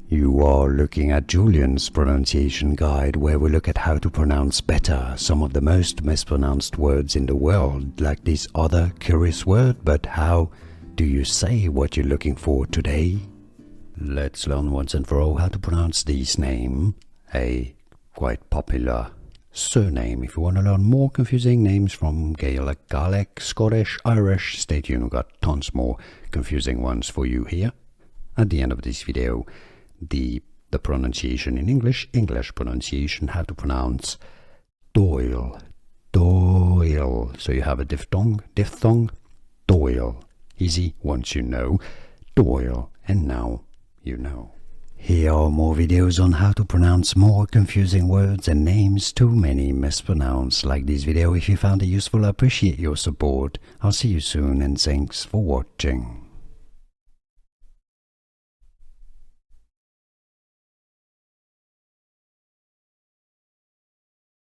You are looking at Julian's pronunciation guide, where we look at how to pronounce better some of the most mispronounced words in the world, like this other curious word. But how do you say what you're looking for today? Let's learn once and for all how to pronounce this name, a quite popular surname. If you want to learn more confusing names from Gaelic, Scottish, Irish, stay tuned. We've got tons more confusing ones for you here. At the end of this video, the pronunciation in English pronunciation, how to pronounce Doyle, Doyle. So you have a diphthong, Doyle. Easy once you know Doyle, and now you know. Here are more videos on how to pronounce more confusing words and names too many mispronounced. Like this video if you found it useful. I appreciate your support. I'll see you soon, and thanks for watching.